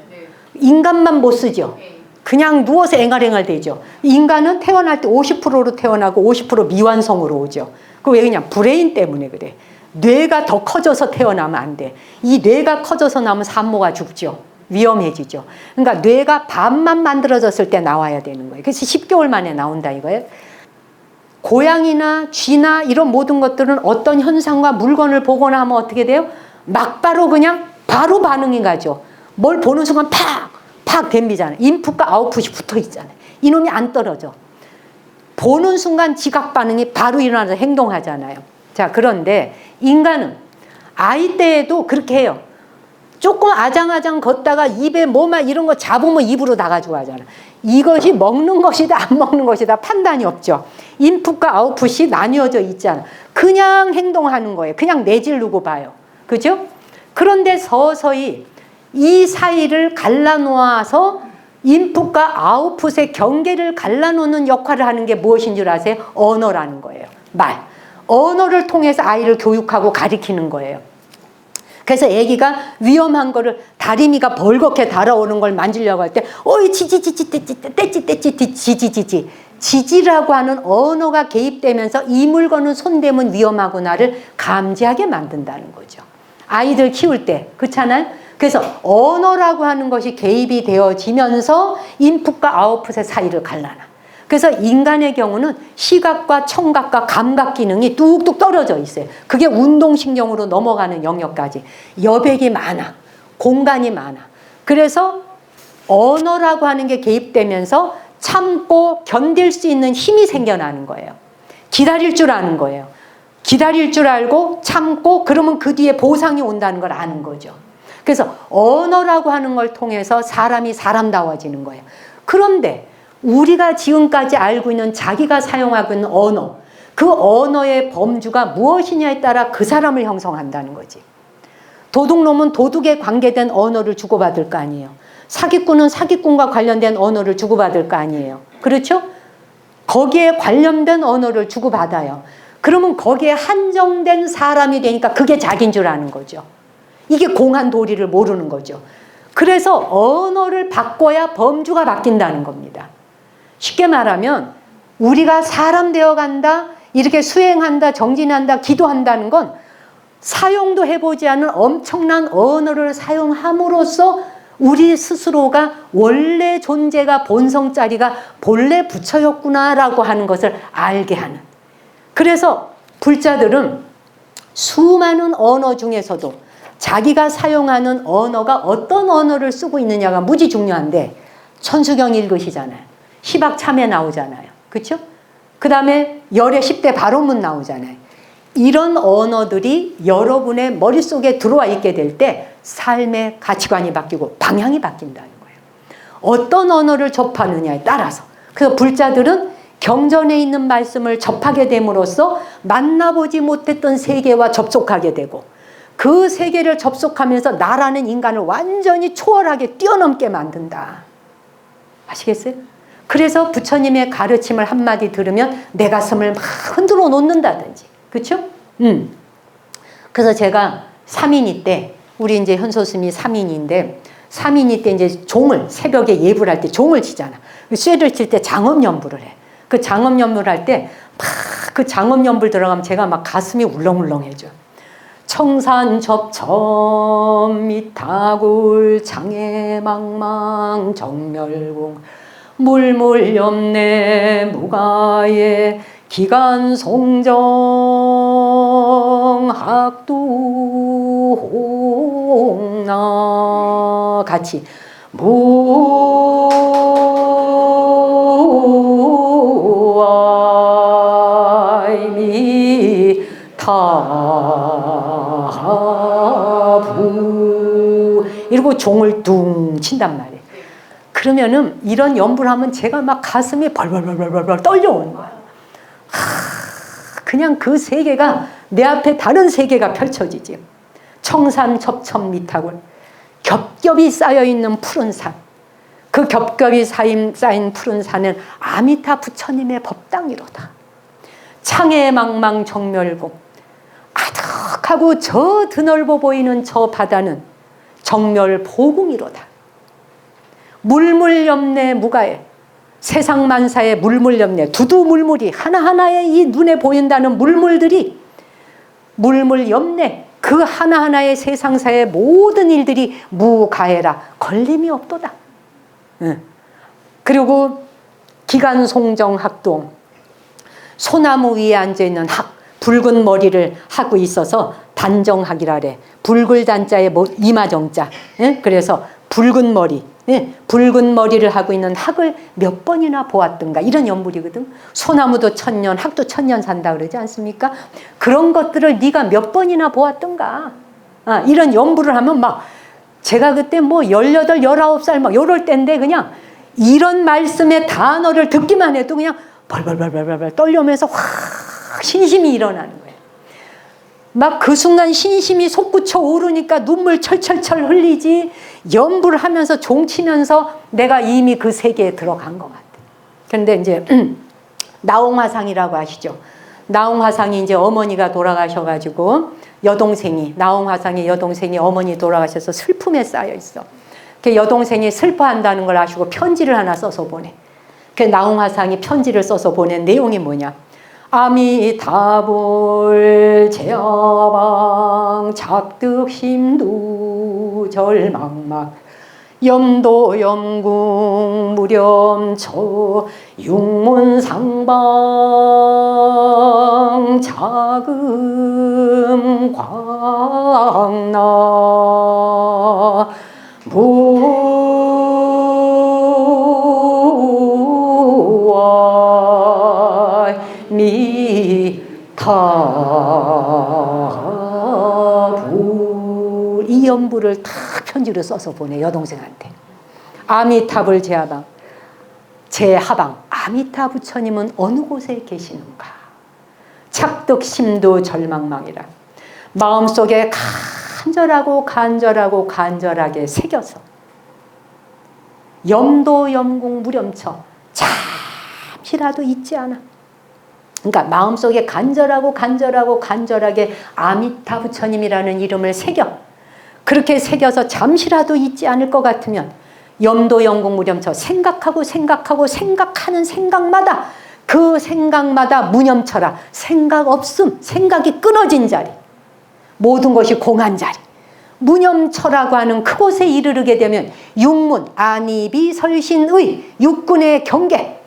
인간만 못 쓰죠. 그냥 누워서 앵알앵알 되죠. 인간은 태어날 때 50%로 태어나고 50% 미완성으로 오죠. 그 왜 그냥 브레인 때문에 그래. 뇌가 더 커져서 태어나면 안 돼. 이 뇌가 커져서 나면 산모가 죽죠. 위험해지죠. 그러니까 뇌가 반만 만들어졌을 때 나와야 되는 거예요. 그래서 10개월 만에 나온다 이거예요. 고양이나 쥐나 이런 모든 것들은 어떤 현상과 물건을 보거나 하면 어떻게 돼요? 막바로 그냥 바로 반응이 가죠. 뭘 보는 순간 팍 댐비잖아요. 인풋과 아웃풋이 붙어 있잖아요. 이놈이 안 떨어져. 보는 순간 지각 반응이 바로 일어나서 행동하잖아요. 자, 그런데 인간은 아이 때에도 그렇게 해요. 조금 아장아장 걷다가 입에 뭐만 이런 거 잡으면 입으로 다 가지고 가잖아. 이것이 먹는 것이다 안 먹는 것이다 판단이 없죠. 인풋과 아웃풋이 나뉘어져 있잖아. 그냥 행동하는 거예요. 그냥 내지르고 봐요. 그죠? 그런데 서서히 이 사이를 갈라놓아서 인풋과 아웃풋의 경계를 갈라놓는 역할을 하는 게 무엇인 줄 아세요? 언어라는 거예요. 말. 언어를 통해서 아이를 교육하고 가리키는 거예요. 그래서 아기가 위험한 거를 다리미가 벌겋게 달아오는 걸 만지려고 할 때 어이 지지지지 떼찌 지지지지 지지라고 하는 언어가 개입되면서 이 물건은 손대면 위험하구나를 감지하게 만든다는 거죠. 아이들 키울 때 그렇잖아요. 그래서 언어라고 하는 것이 개입이 되어지면서 인풋과 아웃풋의 사이를 갈라놔. 그래서 인간의 경우는 시각과 청각과 감각 기능이 뚝뚝 떨어져 있어요. 그게 운동신경으로 넘어가는 영역까지. 여백이 많아. 공간이 많아. 그래서 언어라고 하는 게 개입되면서 참고 견딜 수 있는 힘이 생겨나는 거예요. 기다릴 줄 아는 거예요. 기다릴 줄 알고 참고 그러면 그 뒤에 보상이 온다는 걸 아는 거죠. 그래서 언어라고 하는 걸 통해서 사람이 사람다워지는 거예요. 그런데 우리가 지금까지 알고 있는 자기가 사용하고 있는 언어, 그 언어의 범주가 무엇이냐에 따라 그 사람을 형성한다는 거지. 도둑놈은 도둑에 관계된 언어를 주고받을 거 아니에요. 사기꾼은 사기꾼과 관련된 언어를 주고받을 거 아니에요. 그렇죠? 거기에 관련된 언어를 주고받아요. 그러면 거기에 한정된 사람이 되니까 그게 자기인 줄 아는 거죠. 이게 공한 도리를 모르는 거죠. 그래서 언어를 바꿔야 범주가 바뀐다는 겁니다. 쉽게 말하면 우리가 사람 되어간다, 이렇게 수행한다, 정진한다, 기도한다는 건 사용도 해보지 않은 엄청난 언어를 사용함으로써 우리 스스로가 원래 존재가 본성자리가 본래 부처였구나라고 하는 것을 알게 하는. 그래서 불자들은 수많은 언어 중에서도 자기가 사용하는 언어가 어떤 언어를 쓰고 있느냐가 무지 중요한데, 천수경 읽으시잖아요. 희박참회 나오잖아요. 그렇죠? 그 다음에 열의 10대 발언문 나오잖아요. 이런 언어들이 여러분의 머릿속에 들어와 있게 될 때 삶의 가치관이 바뀌고 방향이 바뀐다는 거예요. 어떤 언어를 접하느냐에 따라서. 그래서 불자들은 경전에 있는 말씀을 접하게 됨으로써 만나보지 못했던 세계와 접속하게 되고, 그 세계를 접속하면서 나라는 인간을 완전히 초월하게 뛰어넘게 만든다. 아시겠어요? 그래서 부처님의 가르침을 한마디 들으면 내 가슴을 막 흔들어 놓는다든지. 그렇죠? 그래서 제가 3인이 때, 우리 이제 현소스님이 3인인데, 3인이 때 이제 종을, 새벽에 예불할 때 종을 치잖아. 쇠를 칠 때 장엄연불을 해. 그 장엄연불 할 때 막 그 장엄연불 들어가면 제가 막 가슴이 울렁울렁해져. 청산 접점 미타굴 장애망망 정멸공 물물염내 무가에 기간송정 학두홍나 같이 무아이미 타부 이러고 종을 둥 친단 말이에요. 그러면은 이런 연불을 하면 제가 막 가슴이 벌벌벌벌벌 떨려오는 거야. 그냥 그 세계가 내 앞에 다른 세계가 펼쳐지지. 청산 첩첩 미타굴, 겹겹이 쌓여있는 푸른 산, 그 겹겹이 쌓인 푸른 산은 아미타 부처님의 법당이로다. 창해망망 정멸공, 아득하고 저 드넓어 보이는 저 바다는 정멸보궁이로다. 물물염내 무가에, 세상 만사의 물물염내, 두두물물이 하나하나의 이 눈에 보인다는 물물들이 물물염내, 그 하나하나의 세상사의 모든 일들이 무가해라, 걸림이 없도다. 그리고 기간송정 학동, 소나무 위에 앉아있는 학, 붉은 머리를 하고 있어서 단정학이라래. 붉을 단자에 이마정자. 그래서 붉은 머리, 붉은 머리를 하고 있는 학을 몇 번이나 보았던가, 이런 연불이거든. 소나무도 1000년, 학도 1000년 산다 그러지 않습니까? 그런 것들을 네가 몇 번이나 보았던가. 이런 연불을 하면 막, 제가 그때 뭐 18, 19살 막 요럴 때인데 그냥 이런 말씀의 단어를 듣기만 해도 그냥 벌벌벌벌벌 떨려면서 확 신심이 일어나는 거예요. 막 그 순간 신심이 솟구쳐 오르니까 눈물 철철철 흘리지, 연불을 하면서 종치면서 내가 이미 그 세계에 들어간 것 같아요. 그런데 이제 나홍화상이라고 아시죠? 나홍화상이 이제 어머니가 돌아가셔가지고 여동생이, 나홍화상의 여동생이 어머니 돌아가셔서 슬픔에 쌓여 있어. 그 여동생이 슬퍼한다는 걸 아시고 편지를 하나 써서 보내. 그 나홍화상이 편지를 써서 보낸 내용이 뭐냐? 아미타불 제야방 작득심두 절망막 염도염궁 무렴처 육문상방 자금 광나 무아 미타부 이 연부를 다 편지로 써서 보내, 여동생한테. 아미타불 제하방 아미타 부처님은 어느 곳에 계시는가? 착득심도 절망망이라. 마음속에 간절하게 새겨서 염도 염궁 무렴처 잠시라도 잊지 않아. 그러니까 마음속에 간절하게 아미타 부처님이라는 이름을 새겨. 그렇게 새겨서 잠시라도 잊지 않을 것 같으면 염도염궁 무념처 생각하는 생각마다 그 생각마다 무념처라. 생각 없음, 생각이 끊어진 자리, 모든 것이 공한 자리, 무념처라고 하는 그곳에 이르르게 되면 육문 안이비설신의 육군의 경계,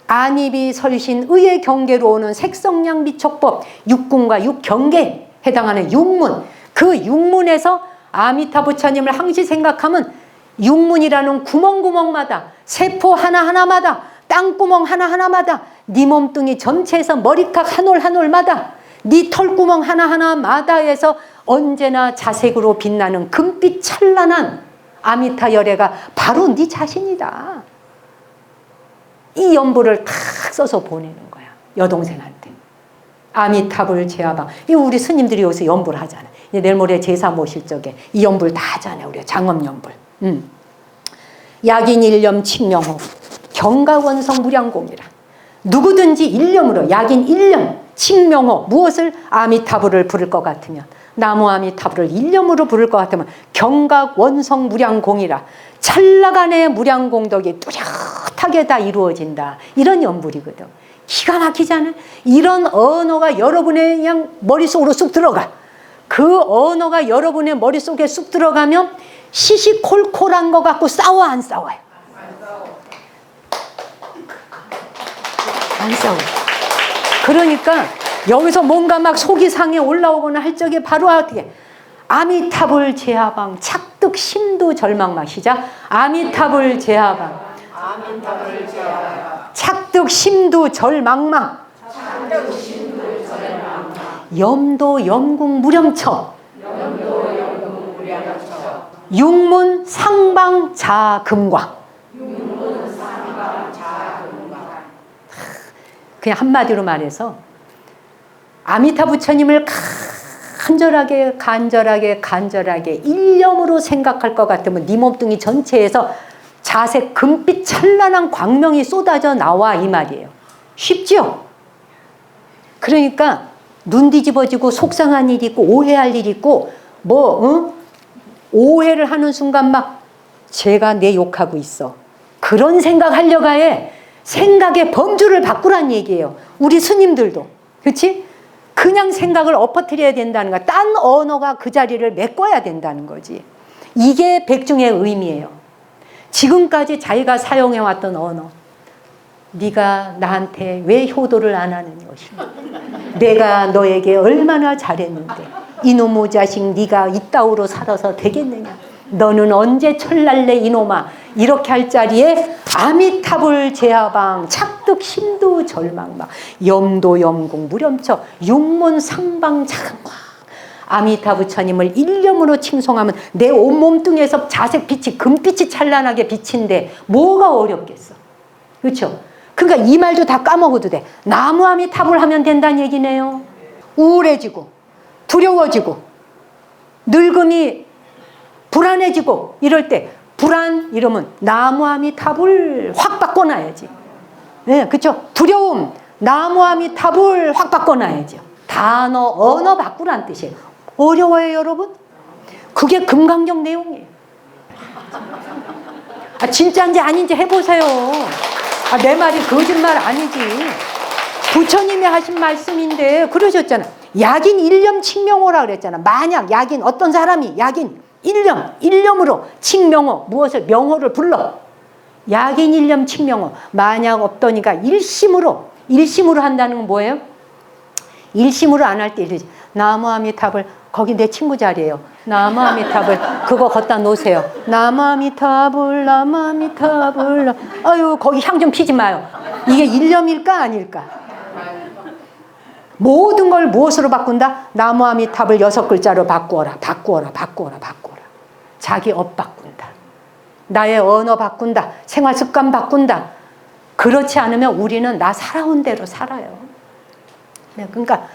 안이비설신의의 경계로 오는 색성량 미촉법 육군과 육경계에 해당하는 육문, 그 육문에서 아미타 부처님을 항시 생각하면 육문이라는 구멍구멍마다, 세포 하나하나마다, 땅구멍 하나하나마다, 네 몸뚱이 전체에서 머리카락 한 올 한 올마다, 네 털구멍 하나하나마다에서 언제나 자색으로 빛나는 금빛 찬란한 아미타 열애가 바로 네 자신이다. 이 연부를 다 써서 보내는 거야, 여동생한테. 아미타불 제하방. 이거 우리 스님들이 여기서 연부를 하잖아. 내일 모레 제사 모실 적에 이 연부를 다 하잖아요. 우리가 장엄연불. 약인 일념 칙명호 경가원성 무량공이라. 누구든지 일념으로, 약인 일념 칙명호, 무엇을? 아미타불을 부를 것 같으면, 나무 아미타불을 일념으로 부를 것 같으면 경각원성 무량공이라. 찰나간의 무량공덕이 뚜렷하게 다 이루어진다. 이런 연불이거든. 기가 막히잖아요. 이런 언어가 여러분의 그냥 머릿속으로 쑥 들어가. 그 언어가 여러분의 머릿속에 쑥 들어가면 시시콜콜한 거 갖고 싸워, 안 싸워요? 안 싸워요. 그러니까 여기서 뭔가 막 속이 상해 올라오거나 할 적에 바로 어떻게 아미타불 제하방 착득 심도 절망마. 시작. 아미타불 제하방 착득 심도 절망마. 염도 염궁 무렴처 육문 상방 자금광. 그냥 한마디로 말해서 아미타 부처님을 간절하게 일념으로 생각할 것 같으면 네 몸뚱이 전체에서 자색 금빛 찬란한 광명이 쏟아져 나와, 이 말이에요. 쉽죠? 그러니까 눈 뒤집어지고 속상한 일이 있고 오해할 일이 있고 오해를 하는 순간 막 제가 내 욕하고 있어, 그런 생각하려고 해. 생각의 범주를 바꾸란 얘기예요. 우리 스님들도. 그렇지? 그냥 생각을 엎어뜨려야 된다는 거야. 딴 언어가 그 자리를 메꿔야 된다는 거지. 이게 백중의 의미예요. 지금까지 자기가 사용해왔던 언어, 네가 나한테 왜 효도를 안 하는 것인가, 내가 너에게 얼마나 잘했는데 이놈의 자식 네가 이따위로 살아서 되겠느냐, 너는 언제 철날래 이놈아, 이렇게 할 자리에 아미타불 제하방 착득 심도 절망방 염도 염궁 무렴처 육문 상방 자금광. 아미타 부처님을 일념으로 칭송하면 내 온몸뚱이에서 자색 빛이 금빛이 찬란하게 비친데 뭐가 어렵겠어. 그렇죠? 그러니까 이 말도 다 까먹어도 돼. 나무 아미타불 하면 된다는 얘기네요. 우울해지고 두려워지고 늙음이 불안해지고 이럴 때, 불안 이러면 나무 아미타불 확 바꿔놔야지. 네, 그렇죠? 두려움 나무 아미타불 확 바꿔놔야죠. 단어, 언어 바꾸란 뜻이에요. 어려워요, 여러분? 그게 금강경 내용이에요. 진짜인지 아닌지 해보세요. 내 말이 거짓말 아니지. 부처님이 하신 말씀인데 그러셨잖아. 약인 일념 칙명호라 그랬잖아. 만약 약인, 어떤 사람이 약인 일념으로 칙명호, 무엇을? 명호를 불러. 약인 일념 칙명호. 만약 없더니가 일심으로 한다는 건 뭐예요? 일심으로 안 할 때 이러지. 나무 아미타불, 거기 내 친구 자리예요. 나무 아미타불, 그거 갖다 놓으세요. 나무 아미타불, 나무 아미타불. 아유, 거기 향 좀 피지 마요. 이게 일념일까 아닐까? 모든 걸 무엇으로 바꾼다? 나무 아미타불 6글자로 바꾸어라. 자기 업 바꾼다. 나의 언어 바꾼다. 생활 습관 바꾼다. 그렇지 않으면 우리는 나 살아온 대로 살아요. 그러니까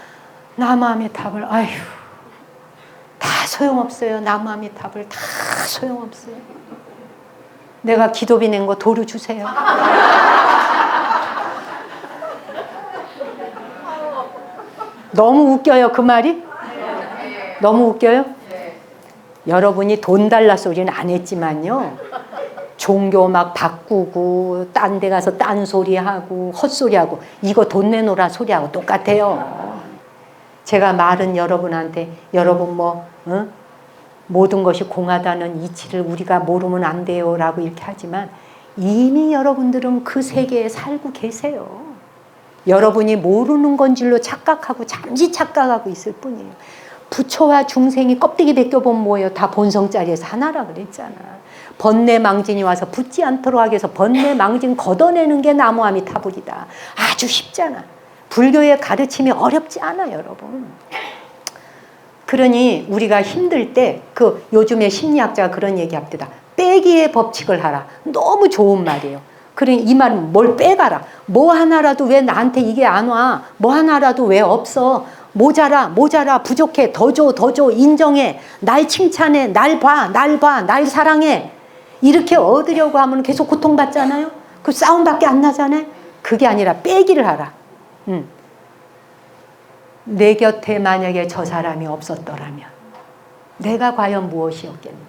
나 마음의 답을 아휴 다 소용없어요. 나 마음의 답을 다 소용없어요. 내가 기도비 낸 거 도로 주세요. 너무 웃겨요 그 말이? 너무 웃겨요? 여러분이 돈 달라 소리는 안 했지만요. 종교 막 바꾸고 딴 데 가서 딴 소리하고 헛소리하고 이거 돈 내놓으라 소리하고 똑같아요. 제가 말은 여러분한테 여러분 모든 것이 공하다는 이치를 우리가 모르면 안 돼요 라고 이렇게 하지만 이미 여러분들은 그 세계에 살고 계세요. 여러분이 모르는 건 줄로 착각하고 잠시 착각하고 있을 뿐이에요. 부처와 중생이 껍데기 벗겨보면 뭐예요? 다 본성자리에서 하나라 그랬잖아. 번뇌망진이 와서 붙지 않도록 하기 위해서 번뇌망진 걷어내는 게 나무아미타불이다. 아주 쉽잖아. 불교의 가르침이 어렵지 않아 여러분. 그러니 우리가 힘들 때 요즘에 심리학자가 그런 얘기합니다. 빼기의 법칙을 하라. 너무 좋은 말이에요. 그러니 이 말은 뭘 빼가라. 뭐 하나라도 왜 나한테 이게 안 와. 뭐 하나라도 왜 없어. 모자라 부족해. 더 줘 인정해. 날 칭찬해. 날 봐 날 사랑해. 이렇게 얻으려고 하면 계속 고통받잖아요. 그 싸움밖에 안 나잖아요. 그게 아니라 빼기를 하라. 내 곁에 만약에 저 사람이 없었더라면 내가 과연 무엇이었겠는가.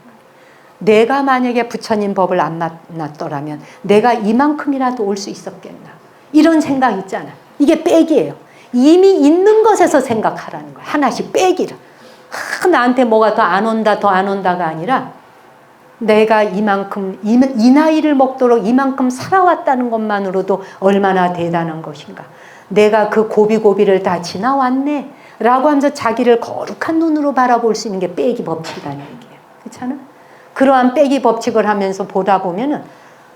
내가 만약에 부처님 법을 안 만났더라면 내가 이만큼이라도 올 수 있었겠나. 이런 생각 있잖아. 이게 빼기예요. 이미 있는 것에서 생각하라는 거야. 하나씩 빼기를. 나한테 뭐가 더 안 온다가 아니라 내가 이만큼 이 나이를 먹도록 이만큼 살아왔다는 것만으로도 얼마나 대단한 것인가. 내가 그 고비를 다 지나왔네 라고 하면서 자기를 거룩한 눈으로 바라볼 수 있는 게 빼기 법칙이라는 얘기예요. 그렇잖아? 그러한 빼기 법칙을 하면서 보다 보면은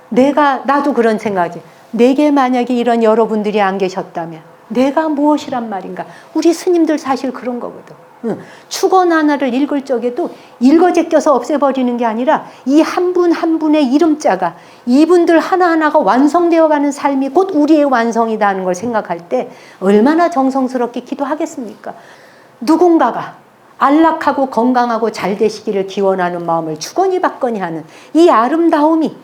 나도 그런 생각이지. 내게 만약에 이런 여러분들이 안 계셨다면 내가 무엇이란 말인가. 우리 스님들 사실 그런 거거든. 축원 하나를 읽을 적에도 읽어 제껴서 없애버리는 게 아니라 이 한 분 한 분의 이름자가 이분들 하나하나가 완성되어가는 삶이 곧 우리의 완성이라는 걸 생각할 때 얼마나 정성스럽게 기도하겠습니까? 누군가가 안락하고 건강하고 잘 되시기를 기원하는 마음을 주거니 받거니 하는 이 아름다움이,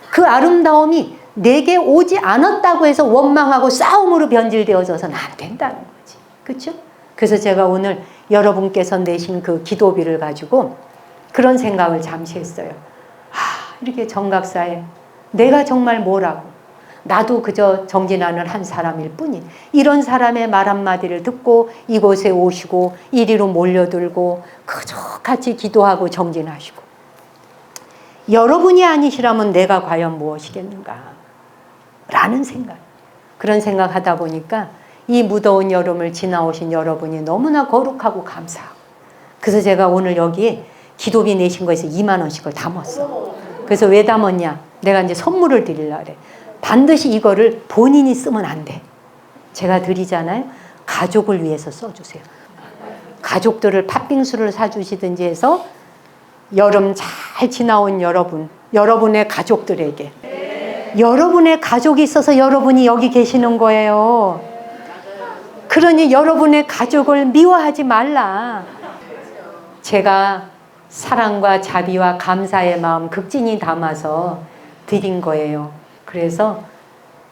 그 아름다움이 내게 오지 않았다고 해서 원망하고 싸움으로 변질되어져서는 안 된다는 거지. 그렇죠? 그래서 제가 오늘 여러분께서 내신 그 기도비를 가지고 그런 생각을 잠시 했어요. 이렇게 정각사에 내가 정말 뭐라고, 나도 그저 정진하는 한 사람일 뿐인 이런 사람의 말 한마디를 듣고 이곳에 오시고 이리로 몰려들고 그저 같이 기도하고 정진하시고, 여러분이 아니시라면 내가 과연 무엇이겠는가 라는 생각, 그런 생각하다 보니까 이 무더운 여름을 지나오신 여러분이 너무나 거룩하고 감사하고, 그래서 제가 오늘 여기 기도비 내신 거에서 2만 원씩을 담았어. 그래서 왜 담았냐, 내가 이제 선물을 드리려고 그래. 반드시 이거를 본인이 쓰면 안 돼. 제가 드리잖아요. 가족을 위해서 써주세요. 가족들을 팥빙수를 사주시든지 해서 여름 잘 지나온 여러분의 가족들에게, 여러분의 가족이 있어서 여러분이 여기 계시는 거예요. 그러니 여러분의 가족을 미워하지 말라. 제가 사랑과 자비와 감사의 마음 극진히 담아서 드린 거예요. 그래서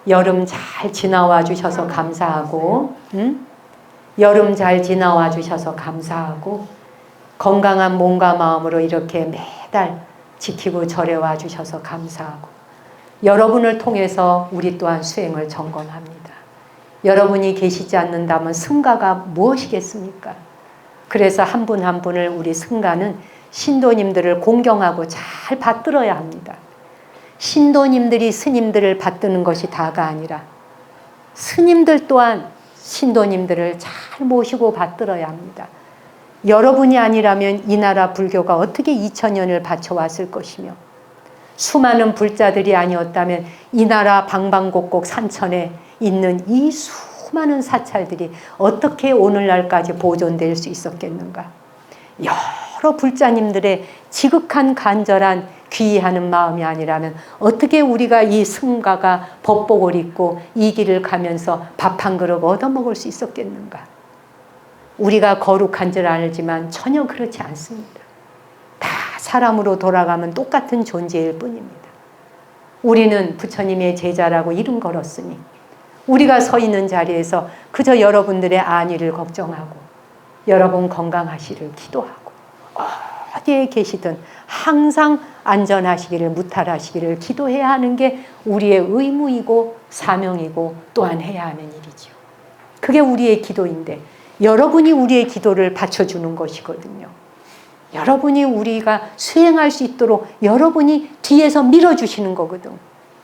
여름 잘 지나와 주셔서 감사하고, 여름 잘 지나와 주셔서 감사하고, 건강한 몸과 마음으로 이렇게 매달 지키고 절해와 주셔서 감사하고, 여러분을 통해서 우리 또한 수행을 점검합니다. 여러분이 계시지 않는다면 승가가 무엇이겠습니까? 그래서 한 분 한 분을 우리 승가는 신도님들을 공경하고 잘 받들어야 합니다. 신도님들이 스님들을 받드는 것이 다가 아니라 스님들 또한 신도님들을 잘 모시고 받들어야 합니다. 여러분이 아니라면 이 나라 불교가 어떻게 2000년을 바쳐왔을 것이며, 수많은 불자들이 아니었다면 이 나라 방방곡곡 산천에 있는 이 수많은 사찰들이 어떻게 오늘날까지 보존될 수 있었겠는가. 여러 불자님들의 지극한 간절한 귀의하는 마음이 아니라면 어떻게 우리가 이 승가가 법복을 입고 이 길을 가면서 밥 한 그릇 얻어먹을 수 있었겠는가? 우리가 거룩한 줄 알지만 전혀 그렇지 않습니다. 다 사람으로 돌아가면 똑같은 존재일 뿐입니다. 우리는 부처님의 제자라고 이름 걸었으니 우리가 서 있는 자리에서 그저 여러분들의 안위를 걱정하고 여러분 건강하시를 기도하고 어디에 계시든 항상 안전하시기를 무탈하시기를 기도해야 하는 게 우리의 의무이고 사명이고 또한 해야 하는 일이죠. 그게 우리의 기도인데 여러분이 우리의 기도를 받쳐주는 것이거든요. 여러분이 우리가 수행할 수 있도록 여러분이 뒤에서 밀어주시는 거거든.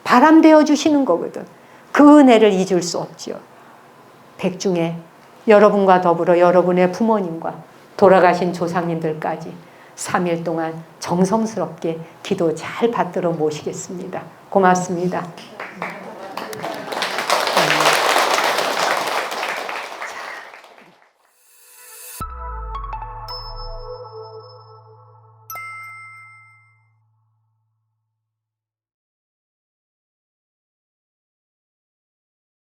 바람되어 주시는 거거든. 그 은혜를 잊을 수 없죠. 백중에 여러분과 더불어 여러분의 부모님과 돌아가신 조상님들까지 3일 동안 정성스럽게 기도 잘 받들어 모시겠습니다. 고맙습니다.